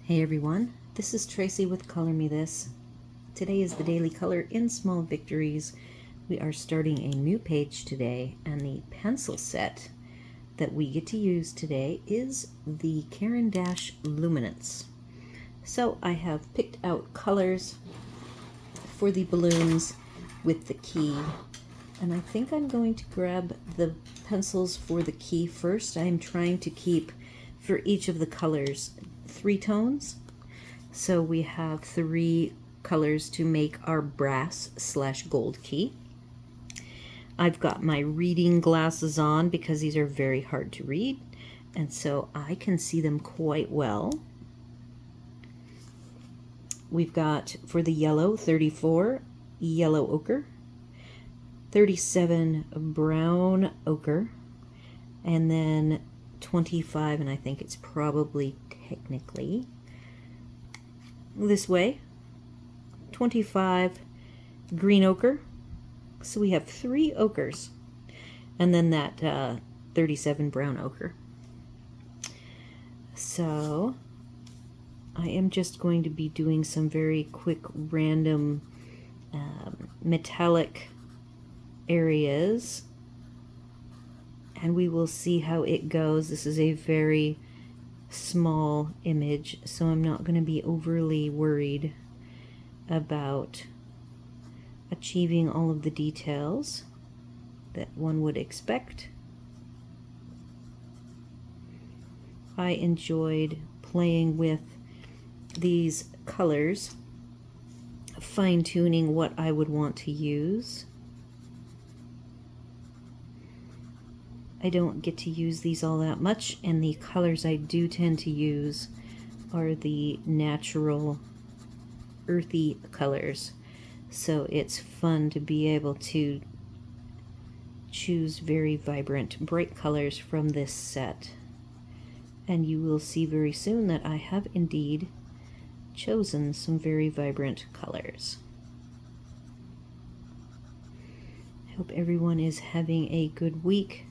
Hey everyone, this is Tracy with Color Me This. Today is the daily color in Small Victories. We are starting a new page today, and the pencil set that we get to use today is the Caran Luminance. So I have picked out colors for the balloons with the key, and I think I'm going to grab the pencils for the key first. I'm trying to keep for each of the colors 3 tones. So we have 3 colors to make our brass/gold key. I've got my reading glasses on because these are very hard to read, and so I can see them quite well. We've got for the yellow 34 yellow ochre, 37 brown ochre, and then 25, and I think it's probably technically this way, 25 green ochre. So we have 3 ochres, and then that 37 brown ochre. So I am just going to be doing some very quick random metallic areas, and we will see how it goes. This is a very small image, so I'm not going to be overly worried about achieving all of the details that one would expect. I enjoyed playing with these colors, fine-tuning what I would want to use. I don't get to use these all that much, and the colors I do tend to use are the natural earthy colors. So it's fun to be able to choose very vibrant, bright colors from this set. And you will see very soon that I have indeed chosen some very vibrant colors. I hope everyone is having a good week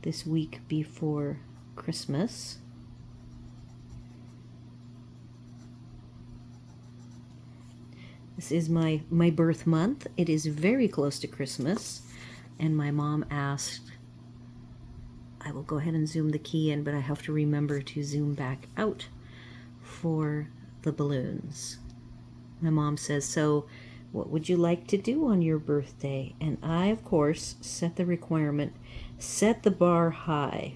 this week before Christmas. This is my birth month. It is very close to Christmas, and my mom asked, I will go ahead and zoom the key in, but I have to remember to zoom back out for the balloons. My mom says, so what would you like to do on your birthday? And I, of course, set the requirement, set the bar high.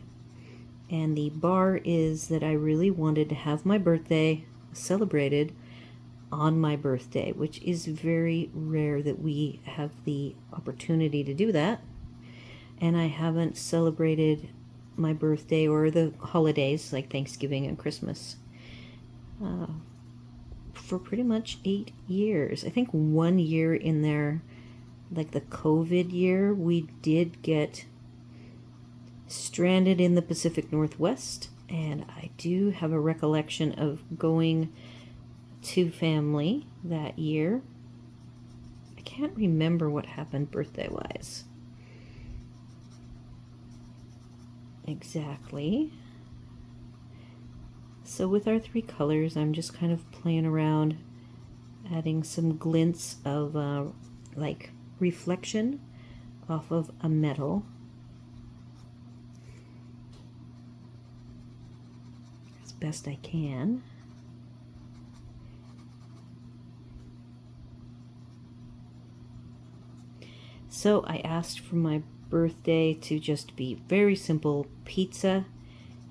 And the bar is that I really wanted to have my birthday celebrated on my birthday, which is very rare that we have the opportunity to do that. And I haven't celebrated my birthday or the holidays like Thanksgiving and Christmas for pretty much 8 years. I think 1 year in there, like the COVID year, we did get stranded in the Pacific Northwest, and I do have a recollection of going to family that year. I can't remember what happened birthday-wise exactly. So with our 3 colors, I'm just kind of playing around, adding some glints of like reflection off of a metal. As best I can. So I asked for my birthday to just be very simple: pizza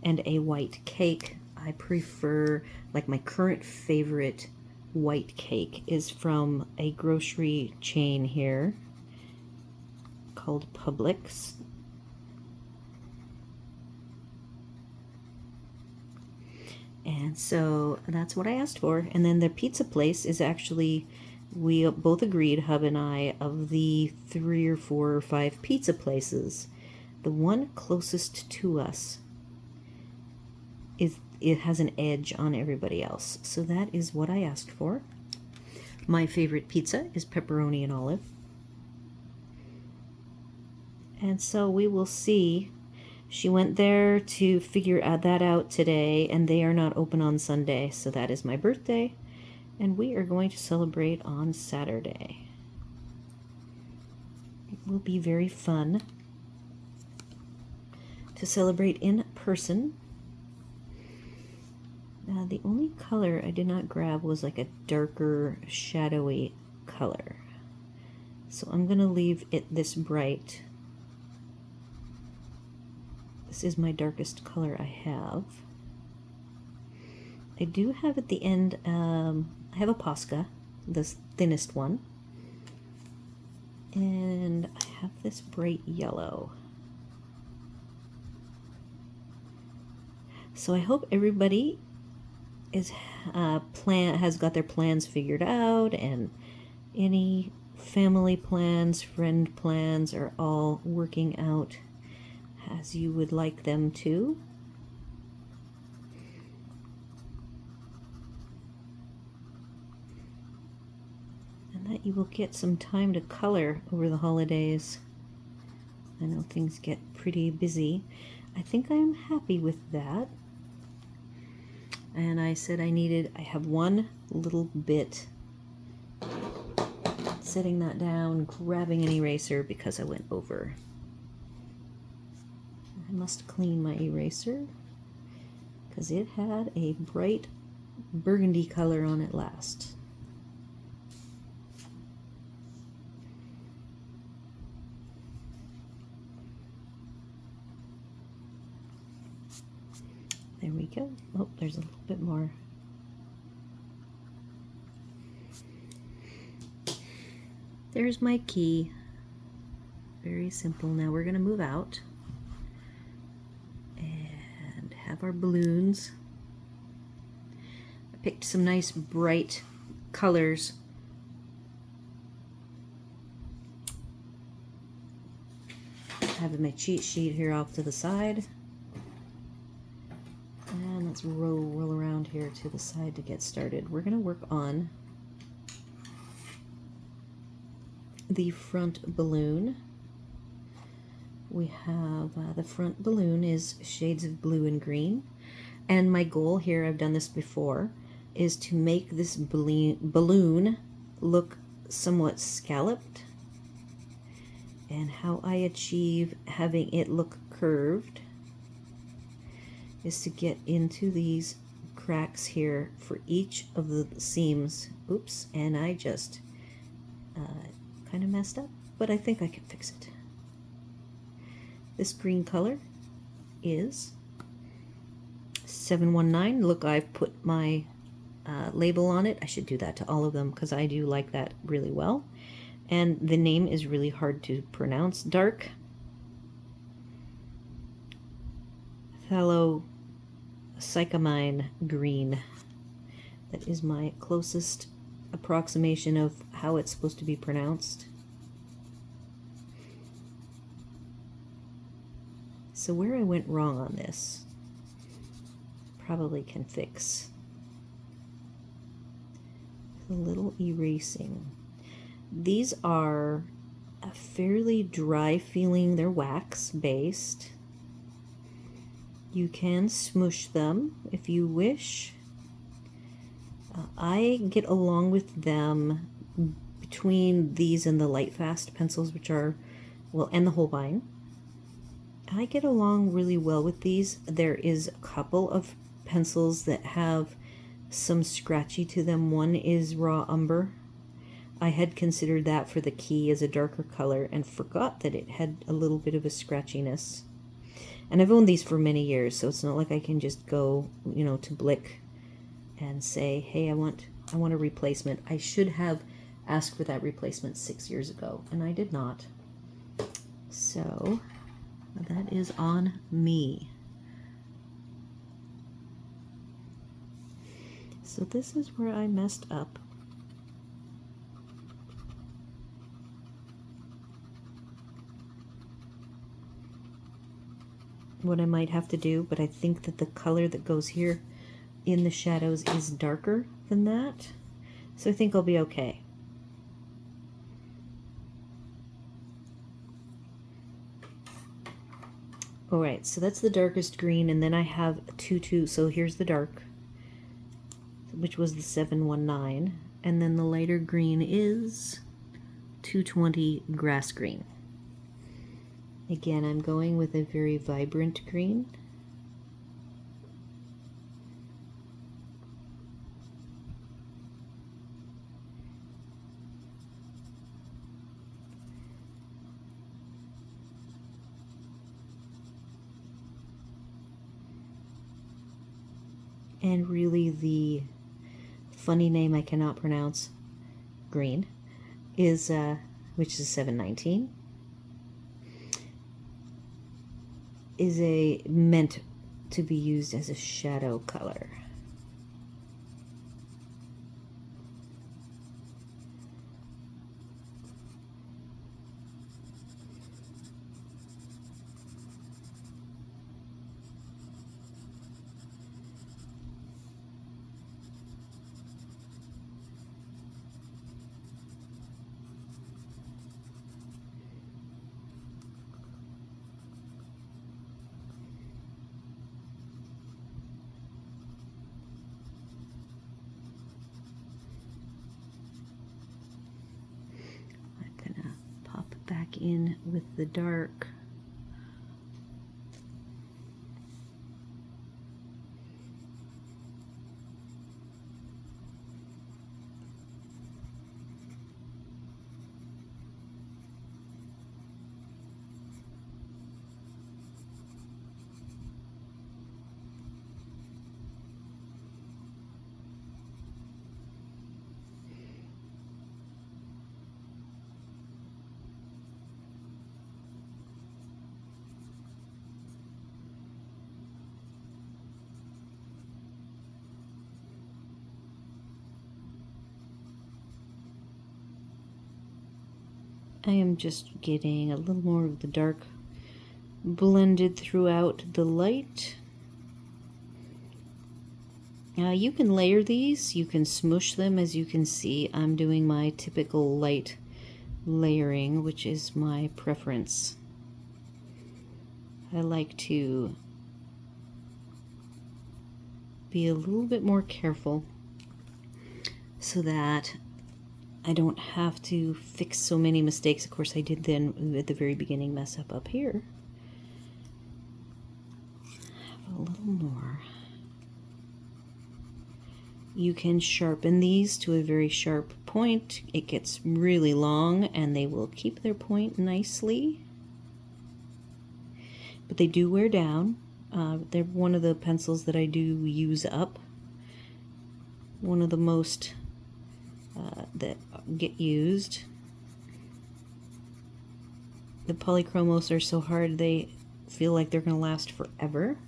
and a white cake. I prefer, like, my current favorite white cake is from a grocery chain here called Publix. And so that's what I asked for. And then the pizza place is actually, we both agreed, Hub and I, of the 3 or 4 or 5 pizza places, the one closest to us it has an edge on everybody else. So that is what I asked for. My favorite pizza is pepperoni and olive. And so we will see She went there to figure that out today, and they are not open on Sunday, so that is my birthday, and we are going to celebrate on Saturday. It will be very fun to celebrate in person. The only color I did not grab was like a darker, shadowy color. So I'm going to leave it this bright. This is my darkest color I have. I do have at the end, I have a Posca, the thinnest one. And I have this bright yellow. So I hope everybody has got their plans figured out, and any family plans, friend plans are all working out as you would like them to. And that you will get some time to color over the holidays. I know things get pretty busy. I think I am happy with that. And I said I have one little bit. Setting that down, grabbing an eraser because I went over. I must clean my eraser because it had a bright burgundy color on it last. There we go. Oh, there's a little bit more. There's my key. Very simple. Now we're going to move out and have our balloons. I picked some nice bright colors. I have my cheat sheet here off to the side. And let's roll around here to the side to get started. We're going to work on the front balloon. We have the front balloon is shades of blue and green, and my goal here, I've done this before, is to make this balloon look somewhat scalloped. And how I achieve having it look curved is to get into these cracks here for each of the seams. Oops, and I just kind of messed up, but I think I can fix it. This green color is 719. Look, I've put my label on it. I should do that to all of them because I do like that really well. And the name is really hard to pronounce. Dark Phthalocystamine green. That is my closest approximation of how it's supposed to be pronounced. So where I went wrong on this, probably can fix. A little erasing. These are a fairly dry feeling, they're wax based. You can smush them if you wish. I get along with them between these and the Light Fast pencils, which are, well, and the Holbein. I get along really well with these. There is a couple of pencils that have some scratchy to them. One is raw umber. I had considered that for the key as a darker color and forgot that it had a little bit of a scratchiness. And I've owned these for many years, so it's not like I can just go, to Blick and say, hey, I want a replacement. I should have asked for that replacement 6 years ago, and I did not. So that is on me. So this is where I messed up. What I might have to do, but I think that the color that goes here in the shadows is darker than that. So I think I'll be okay. Alright, so that's the darkest green, and then I have 2-2, so here's the dark, which was the 719, and then the lighter green is 220 grass green. Again, I'm going with a very vibrant green. And really the funny name I cannot pronounce, green, is, which is 719, is meant to be used as a shadow color. Back in with the dark. I am just getting a little more of the dark blended throughout the light. You can layer these, you can smush them. As you can see, I'm doing my typical light layering, which is my preference. I like to be a little bit more careful so that I don't have to fix so many mistakes. Of course, I did then at the very beginning mess up here. Have a little more. You can sharpen these to a very sharp point. It gets really long and they will keep their point nicely. But they do wear down. They're one of the pencils that I do use up. One of the most that get used. The polychromos are so hard they feel like they're going to last forever.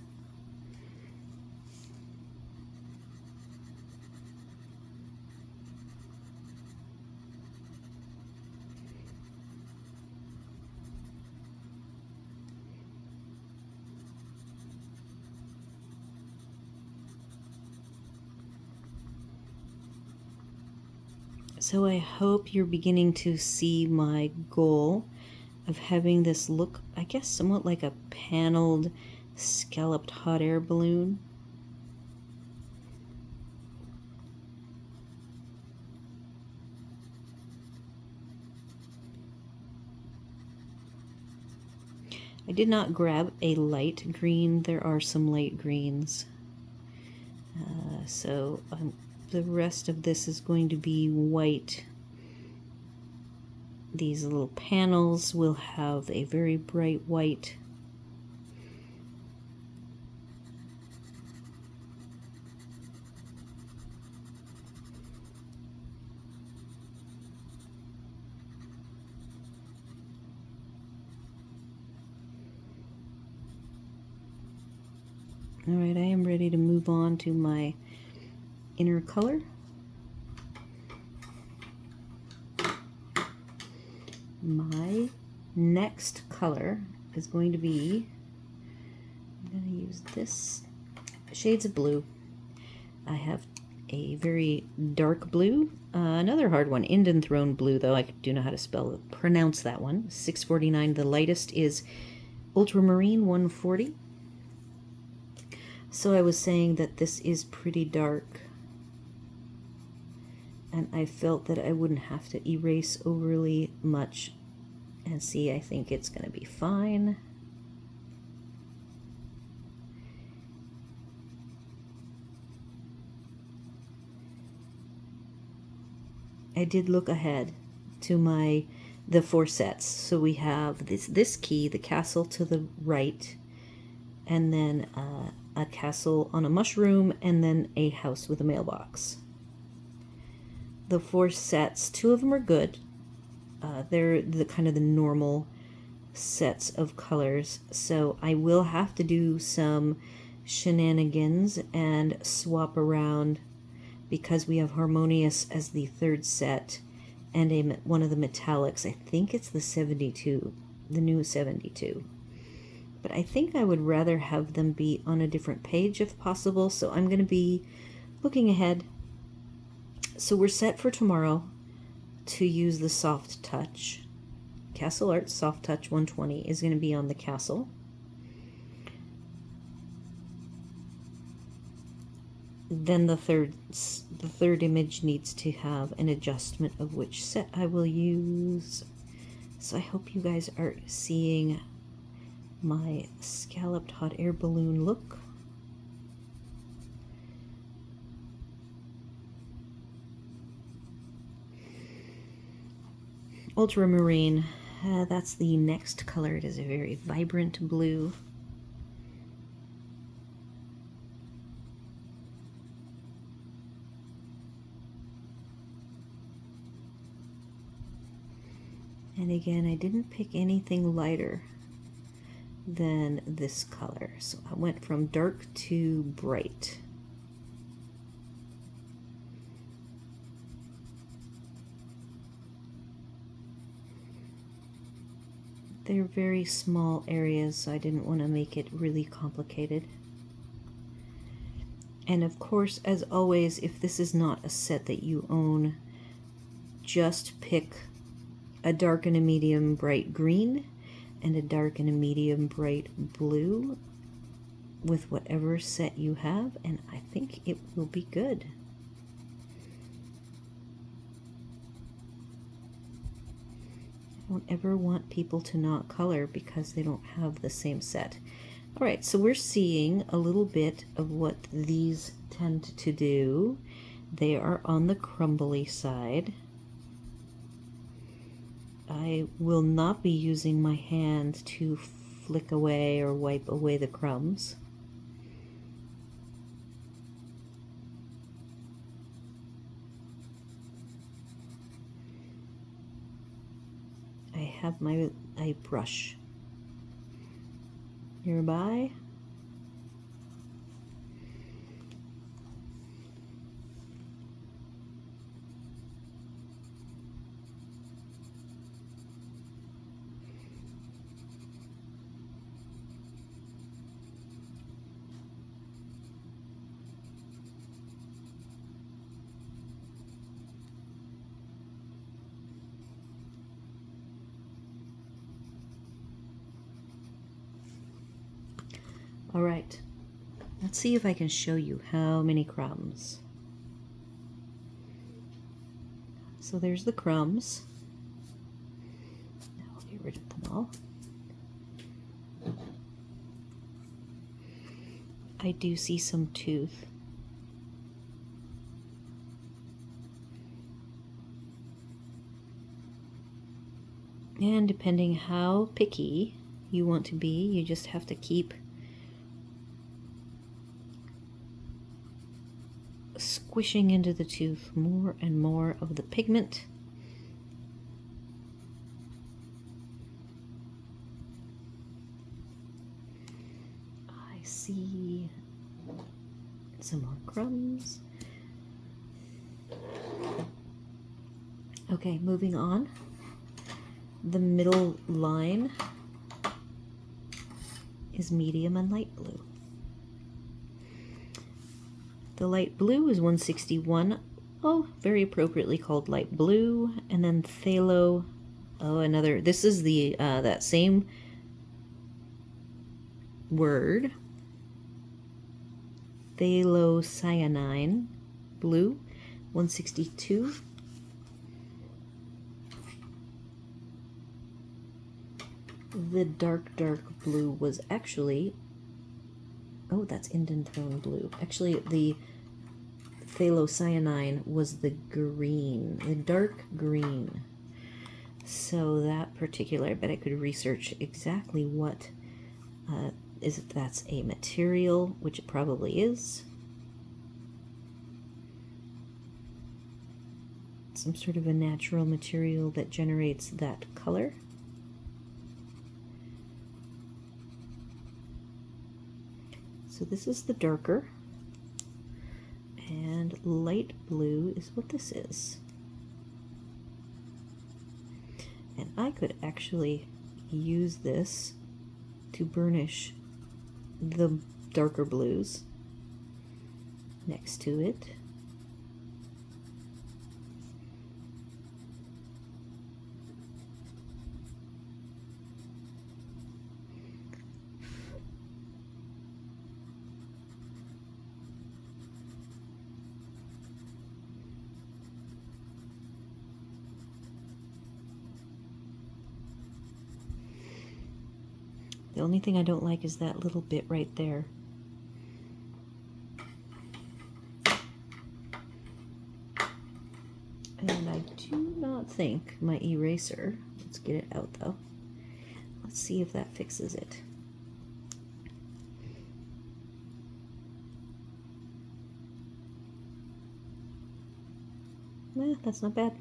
So I hope you're beginning to see my goal of having this look, I guess, somewhat like a paneled, scalloped hot air balloon. I did not grab a light green. There are some light greens. The rest of this is going to be white. These little panels will have a very bright white. All right, I am ready to move on to my inner color. My next color is going to be, I'm going to use this shades of blue. I have a very dark blue, another hard one, Indian Throne blue, though I do know how to pronounce that one. 649. The lightest is Ultramarine 140. So I was saying that this is pretty dark, and I felt that I wouldn't have to erase overly much. And see, I think it's going to be fine. I did look ahead to the 4 sets. So we have this key, the castle to the right, and then a castle on a mushroom, and then a house with a mailbox. The 4 sets, 2 of them are good. They're the kind of the normal sets of colors. So I will have to do some shenanigans and swap around, because we have Harmonious as the 3rd set and one of the metallics. I think it's the 72, the new 72. But I think I would rather have them be on a different page if possible, so I'm going to be looking ahead. So we're set for tomorrow to use the Soft Touch. Castle Art Soft Touch 120 is going to be on the castle. Then the third image needs to have an adjustment of which set I will use. So I hope you guys are seeing my scalloped hot air balloon look. Ultramarine, that's the next color. It is a very vibrant blue. And again, I didn't pick anything lighter than this color, so I went from dark to bright. They're very small areas, so I didn't want to make it really complicated. And of course, as always, if this is not a set that you own, just pick a dark and a medium bright green and a dark and a medium bright blue with whatever set you have, and I think it will be good. I don't ever want people to not color because they don't have the same set. All right, so we're seeing a little bit of what these tend to do. They are on the crumbly side. I will not be using my hand to flick away or wipe away the crumbs. I have my brush nearby. All right, let's see if I can show you how many crumbs. So there's the crumbs. Now I'll get rid of them all. I do see some tooth. And depending how picky you want to be, you just have to keep squishing into the tooth more and more of the pigment. I see some more crumbs. Okay, moving on. The middle line is medium and light blue. The light blue is 161. Oh, very appropriately called light blue. And then phthalo. Oh, another. This is the that same word, phthalocyanine blue, 162. The dark blue was actually, oh, that's indantone blue. Actually, the phthalocyanine was the green, the dark green. So that particular, I bet I could research exactly what if that's a material, which it probably is. Some sort of a natural material that generates that color. So this is the darker, and light blue is what this is. And I could actually use this to burnish the darker blues next to it. The only thing I don't like is that little bit right there. And I do not think my eraser, let's get it out though. Let's see if that fixes it. That's not bad.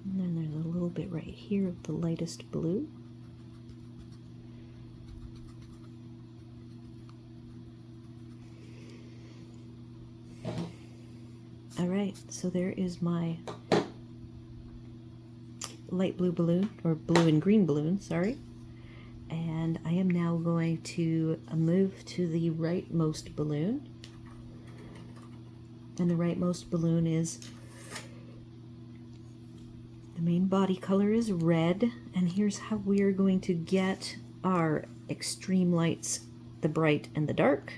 And then there's a little bit right here of the lightest blue. Alright, so there is my light blue balloon, or blue and green balloon, sorry. And I am now going to move to the rightmost balloon. And the rightmost balloon is, the main body color is red. And here's how we are going to get our extreme lights, the bright and the dark.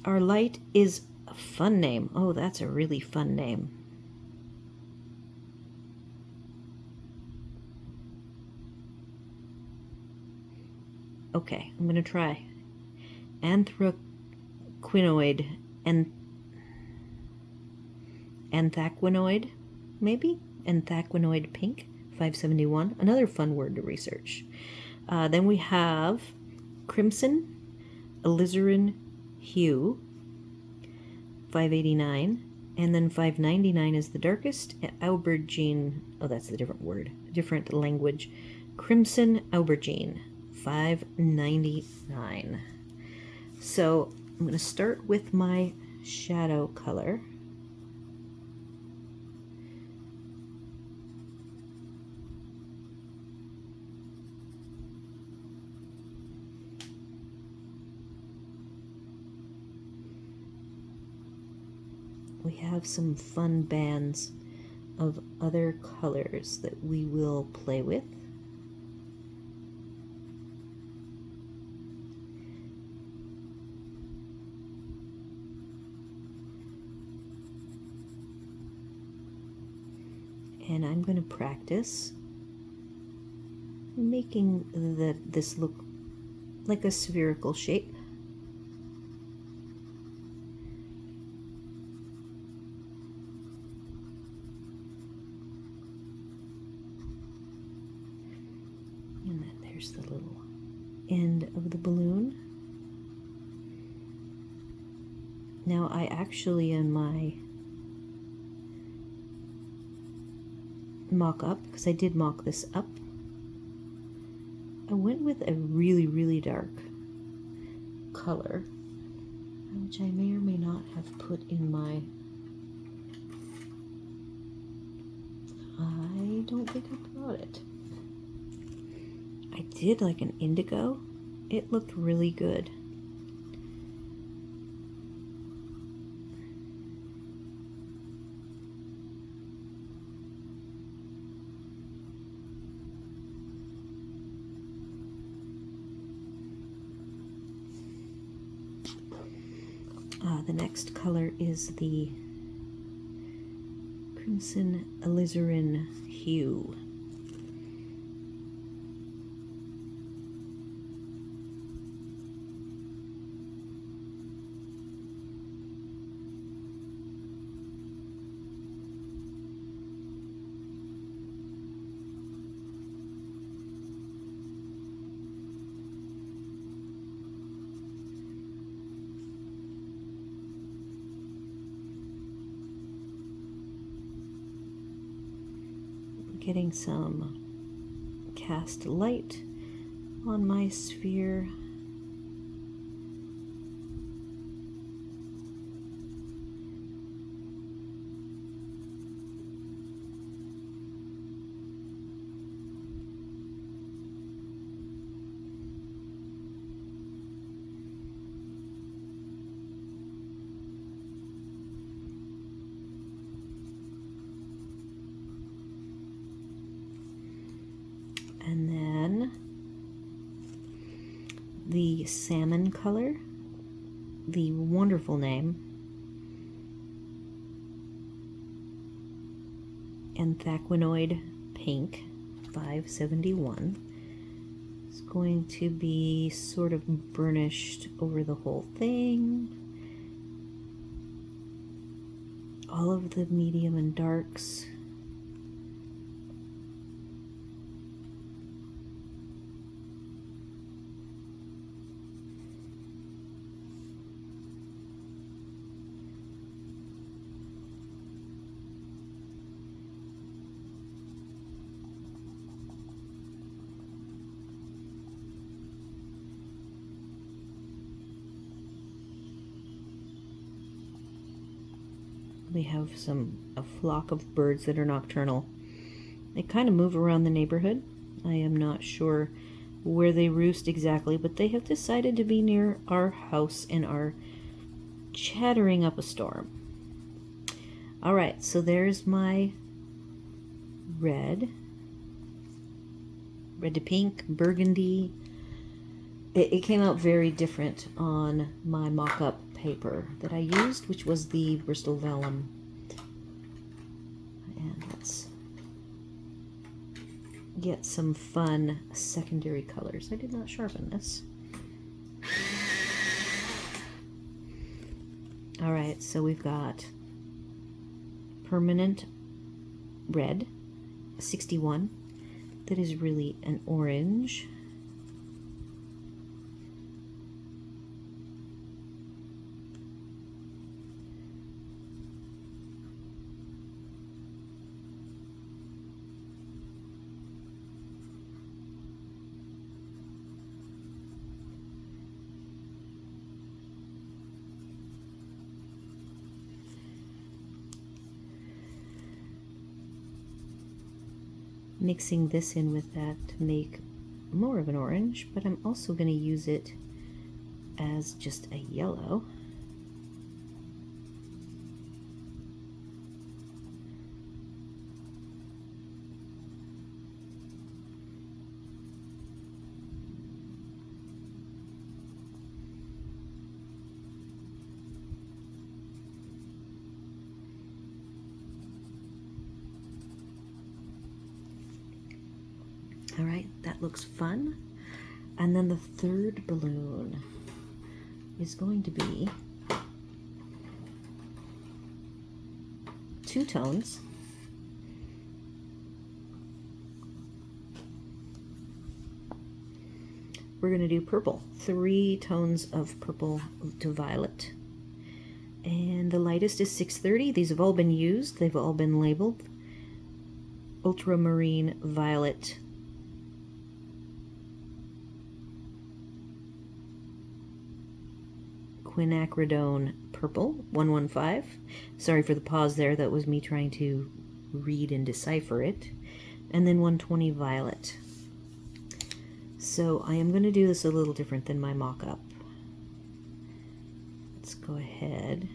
Our light is a fun name. Oh, that's a really fun name. Okay, I'm going to try. Anthraquinoid and anthraquinoid, maybe? Anthraquinoid pink, 571. Another fun word to research. Then we have crimson, alizarin hue, 589. And then 599 is the darkest. Aubergine, oh, that's a different word, different language. Crimson aubergine, 599. So I'm going to start with my shadow color. We have some fun bands of other colors that we will play with. And I'm going to practice making this look like a spherical shape. And then there's the little end of the balloon. Now I actually, in my mock up, because I did mock this up, I went with a really, really dark color, which I may or may not have put in my, I don't think I brought it. I did like an indigo. It looked really good. The next color is the Crimson Alizarin hue. Getting some cast light on my sphere. And then the salmon color, the wonderful name, Anthraquinoid Pink 571. It's going to be sort of burnished over the whole thing. All of the medium and darks. We have a flock of birds that are nocturnal. They kind of move around the neighborhood. I am not sure where they roost exactly, but they have decided to be near our house and are chattering up a storm. All right, so there's my red to pink, burgundy. It came out very different on my mock-up paper that I used, which was the Bristol Vellum. And let's get some fun secondary colors. I did not sharpen this. All right, so we've got permanent red, 61. That is really an orange. Mixing this in with that to make more of an orange, but I'm also going to use it as just a yellow. All right, that looks fun. And then the third balloon is going to be 2 tones. We're going to do purple, 3 tones of purple to violet. And the lightest is 630. These have all been used. They've all been labeled. Ultramarine violet, quinacridone purple, 115. Sorry for the pause there. That was me trying to read and decipher it. And then 120 violet. So I am going to do this a little different than my mock-up. Let's go ahead.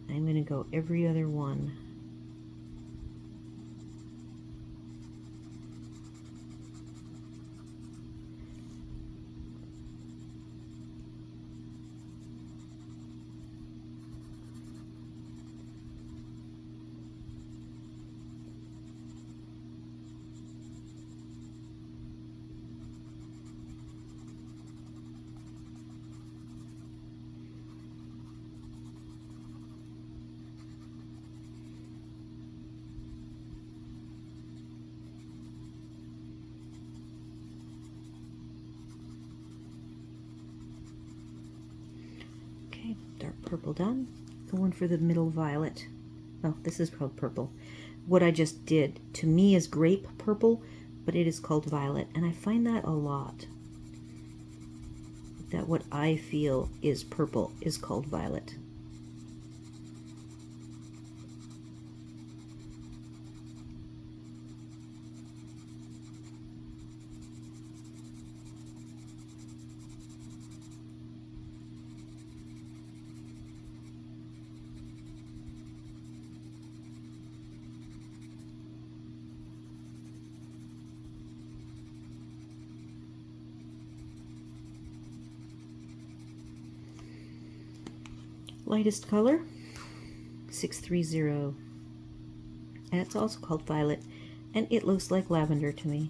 I'm going to go every other one. purple done. Going for the middle violet. Oh, this is called purple. What I just did to me is grape purple, but it is called violet, and I find that a lot. That what I feel is purple is called violet. Lightest color, 630. And it's also called violet, and it looks like lavender to me.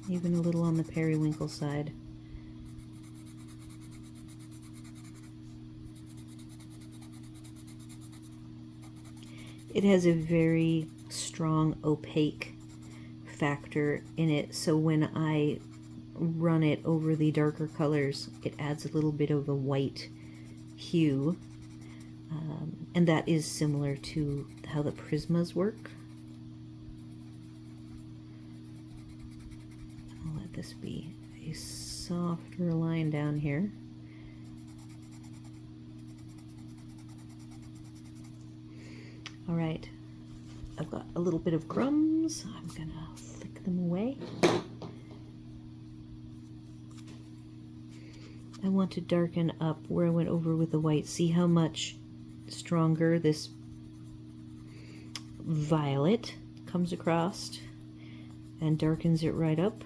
Even a little on the periwinkle side. It has a very strong opaque factor in it, so when I run it over the darker colors, it adds a little bit of a white hue, and that is similar to how the Prismas work. I'll let this be a softer line down here. All right, I've got a little bit of crumbs. I'm gonna flick them away. I want to darken up where I went over with the white. See how much stronger this violet comes across and darkens it right up.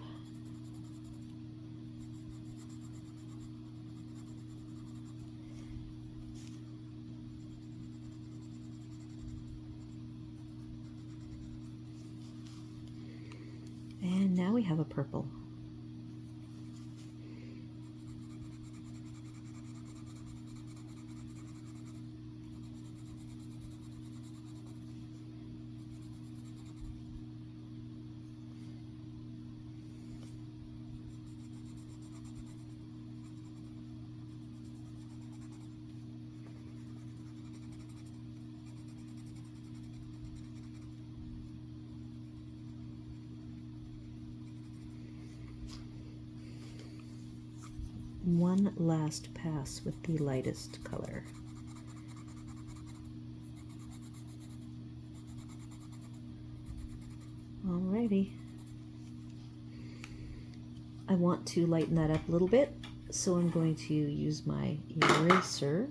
And now we have a purple. One last pass with the lightest color. Alrighty. I want to lighten that up a little bit, so I'm going to use my eraser.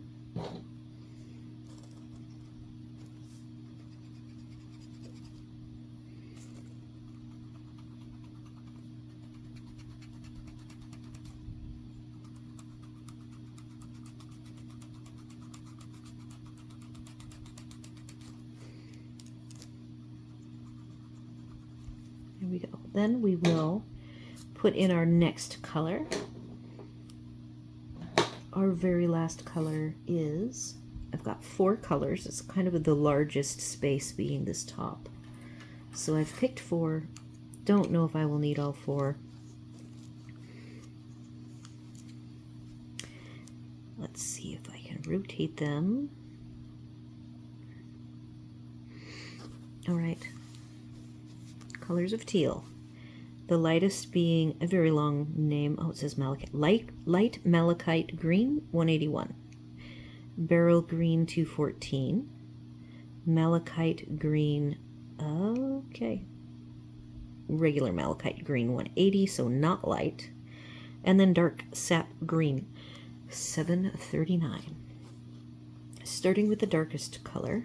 There we go. Then we will put in our next color. Our very last color is, I've got 4 colors. It's kind of the largest space being this top. So I've picked 4. Don't know if I will need all 4. Let's see if I can rotate them. All right. Colors of teal. The lightest being a very long name. Oh, it says malachite. Light malachite green, 181. Beryl green, 214. Malachite green, okay. Regular malachite green, 180, so not light. And then dark sap green, 739. Starting with the darkest color.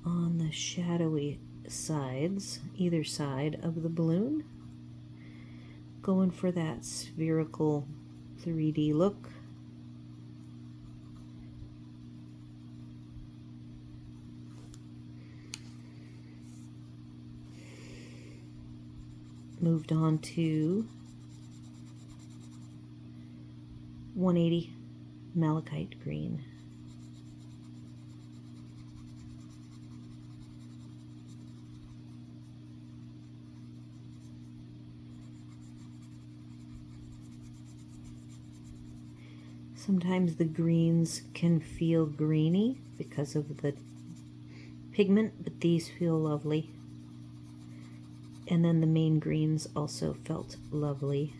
On the shadowy sides, either side of the balloon, going for that spherical 3D look. moved on to 180 malachite green. Sometimes the greens can feel greeny because of the pigment, but these feel lovely. And then the main greens also felt lovely.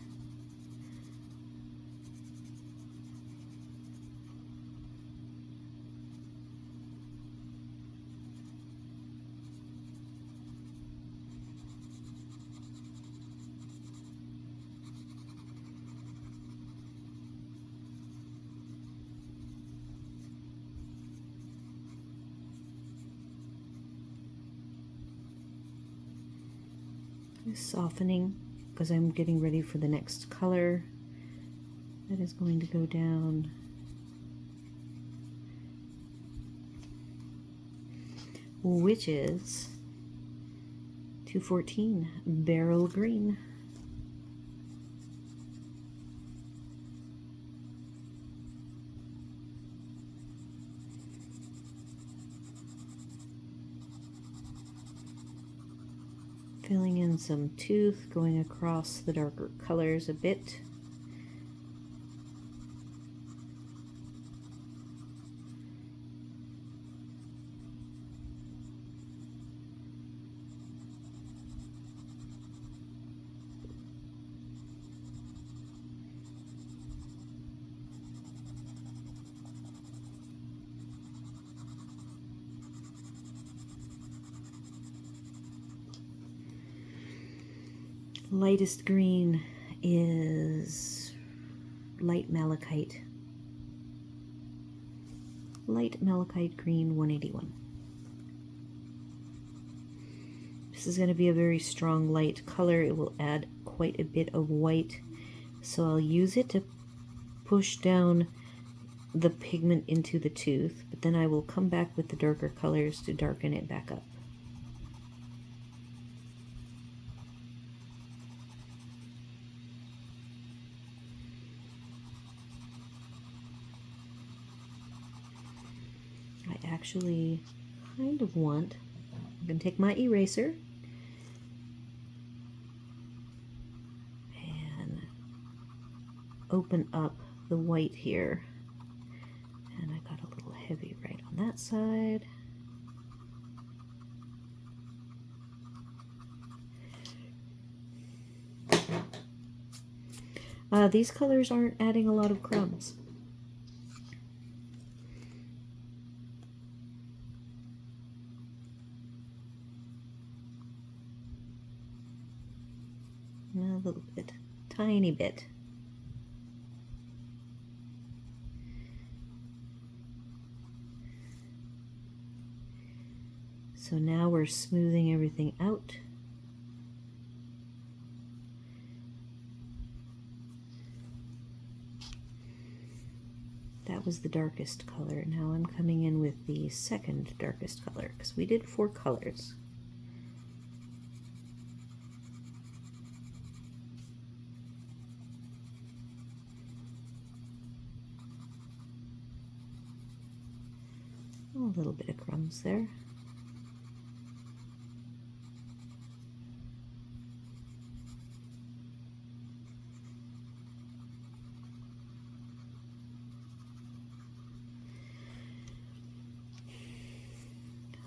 Softening because I'm getting ready for the next color that is going to go down. Which is 214 Beryl Green. Filling in some tooth, going across the darker colors a bit. Lightest green is light malachite. Light malachite green 181. This is going to be a very strong light color. It will add quite a bit of white. So I'll use it to push down the pigment into the tooth, but then I will come back with the darker colors to darken it back up. I actually kind of want, I'm going to take my eraser and open up the white here. And I got a little heavy right on that side. These colors aren't adding a lot of crumbs. A little bit, tiny bit. So now we're smoothing everything out. That was the darkest color. Now I'm coming in with the second darkest color because we did 4 colors. A little bit of crumbs there.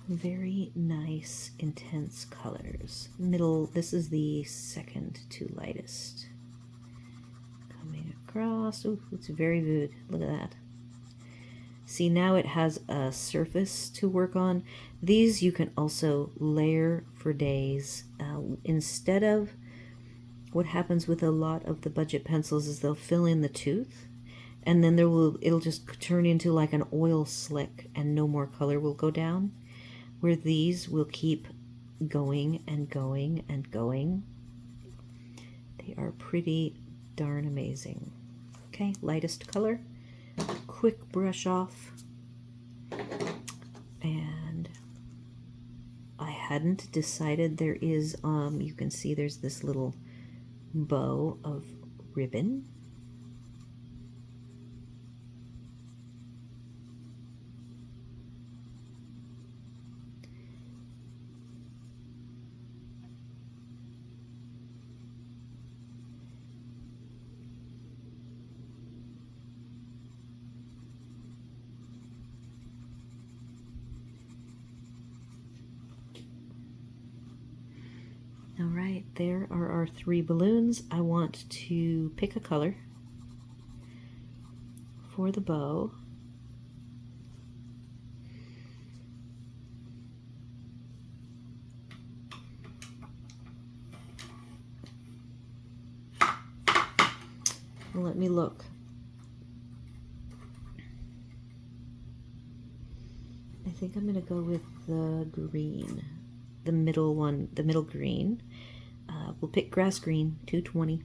Very nice, intense colors. Middle, this is the second to lightest. Coming across, oh, it's very good. Look at that. See, now it has a surface to work on. These you can also layer for days. Instead of what happens with a lot of the budget pencils is they'll fill in the tooth, and then it'll just turn into like an oil slick and no more color will go down. Where these will keep going and going and going. They are pretty darn amazing. Okay, lightest color. Quick brush off. And I hadn't decided there is, you can see there's this little bow of ribbon. All right, there are our 3 balloons. I want to pick a color for the bow. Let me look. I think I'm going to go with the green, the middle one, the middle green. We'll pick grass green, 220.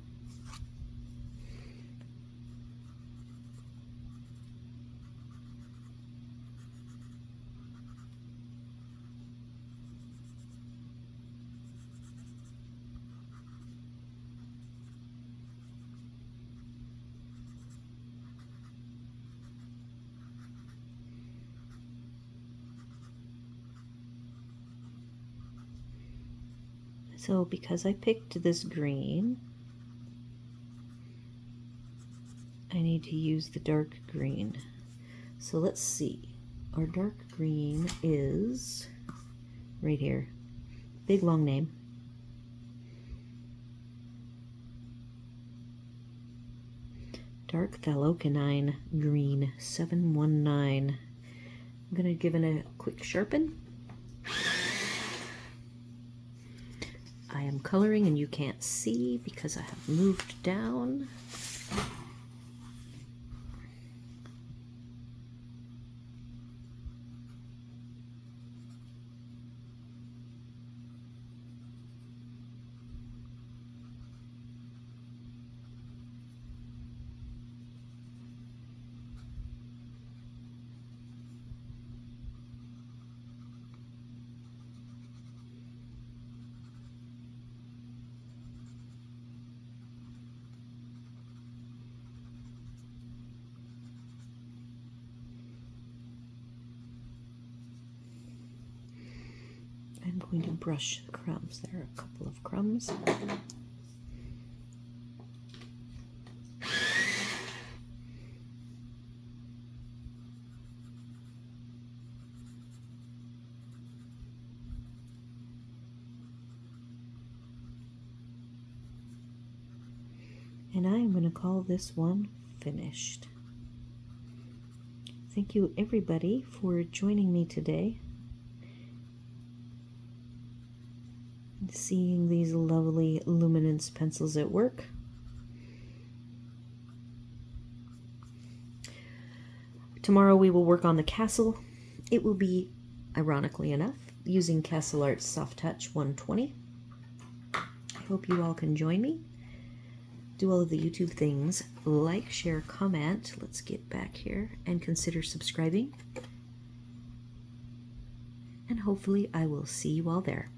So because I picked this green, I need to use the dark green. So let's see. Our dark green is right here. Big long name. Dark Phthalocanine Green 719. I'm going to give it a quick sharpen. I am coloring and you can't see because I have moved down. I'm going to brush the crumbs. There are a couple of crumbs. And I am going to call this one finished. Thank you everybody for joining me today. Seeing these lovely Luminance pencils at work. Tomorrow we will work on the castle. It will be, ironically enough, using Castle Art's Soft Touch 120. I hope you all can join me. Do all of the YouTube things. Like, share, comment. Let's get back here and consider subscribing. And hopefully I will see you all there.